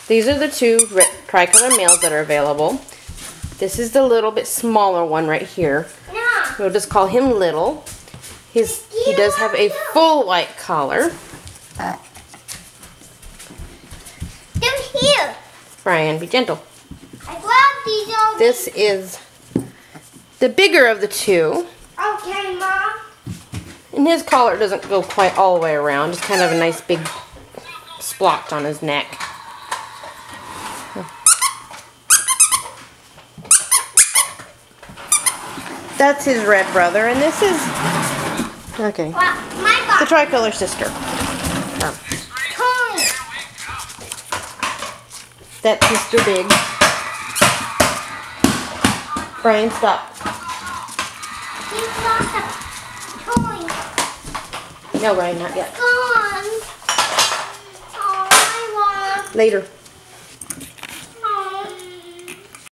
These are the two tricolor males that are available. This is the little bit smaller one right here. We'll just call him Little. He does have a full white collar. They're here. Brian, be gentle. I grabbed these already. This is the bigger of the two. Okay, Mom. And his collar doesn't go quite all the way around. Just kind of a nice big splotch on his neck. That's his red brother, and this is, okay, the tricolor sister. That's Mr. Big. Brian, stop. No, Brian, not yet. Gone. Oh, I want. Later.